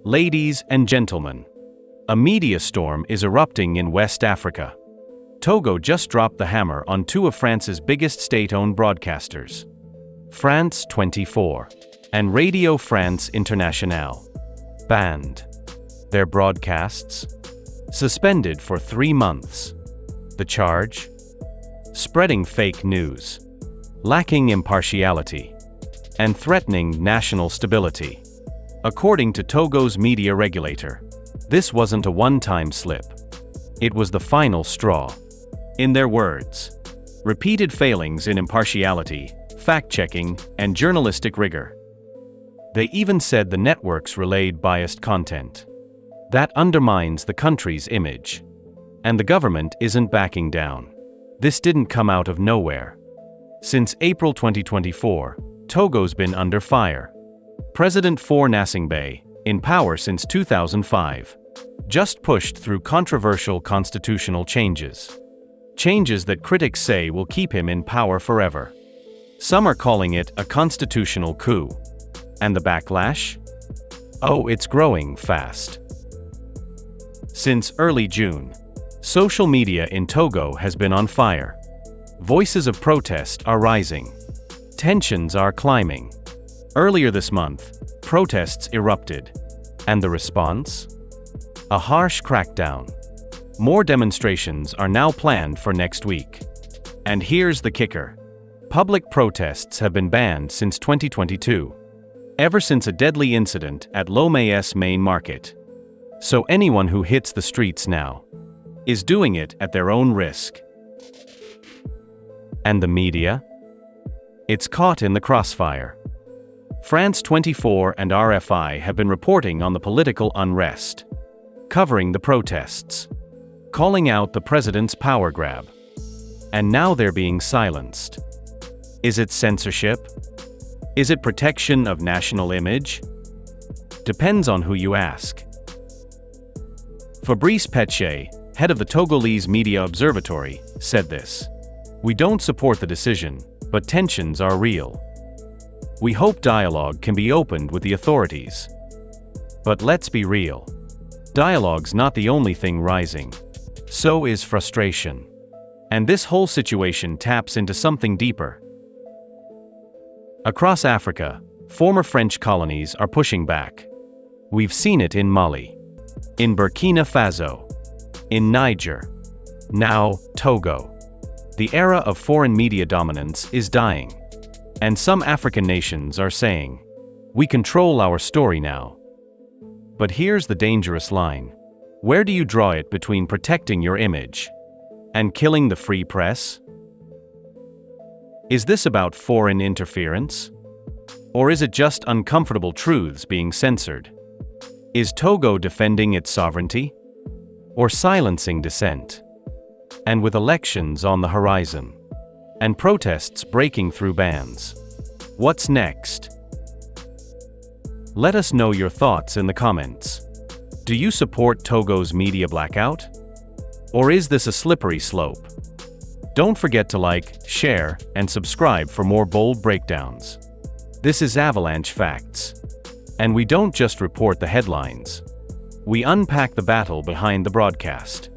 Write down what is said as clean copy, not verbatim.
Ladies and gentlemen, a media storm is erupting in West Africa. Togo just dropped the hammer on two of France's biggest state-owned broadcasters, France 24 and Radio France Internationale, banned. Their broadcasts suspended for 3 months. The charge? Spreading fake news, lacking impartiality, and threatening national stability. According to Togo's media regulator, this wasn't a one-time slip. It was the final straw. In their words, repeated failings in impartiality, fact-checking, and journalistic rigor. They even said the networks relayed biased content. That undermines the country's image. And the government isn't backing down. This didn't come out of nowhere. Since April 2024, Togo's been under fire. President Faure Gnassingbé, in power since 2005, just pushed through controversial constitutional changes. Changes that critics say will keep him in power forever. Some are calling it a constitutional coup. And the backlash? Oh, it's growing fast. Since early June, social media in Togo has been on fire. Voices of protest are rising. Tensions are climbing. Earlier this month, protests erupted. And the response? A harsh crackdown. More demonstrations are now planned for next week. And here's the kicker. Public protests have been banned since 2022. Ever since a deadly incident at Lomé's main market. So anyone who hits the streets now is doing it at their own risk. And the media? It's caught in the crossfire. France 24 and RFI have been reporting on the political unrest, covering the protests, calling out the president's power grab. And now they're being silenced. Is it censorship? Is it protection of national image? Depends on who you ask. Fabrice Petche, head of the Togolese Media Observatory, said this: "We don't support the decision, but tensions are real. We hope dialogue can be opened with the authorities. But let's be real. Dialogue's not the only thing rising. So is frustration. And this whole situation taps into something deeper." Across Africa, former French colonies are pushing back. We've seen it in Mali, in Burkina Faso, in Niger, now Togo. The era of foreign media dominance is dying. And some African nations are saying, "We control our story now." But here's the dangerous line. Where do you draw it between protecting your image and killing the free press? Is this about foreign interference? Or is it just uncomfortable truths being censored? Is Togo defending its sovereignty? Or silencing dissent? And with elections on the horizon, and protests breaking through bans, what's next? Let us know your thoughts in the comments. Do you support Togo's media blackout? Or is this a slippery slope? Don't forget to like, share, and subscribe for more bold breakdowns. This is Avalanche Facts. And we don't just report the headlines. We unpack the battle behind the broadcast.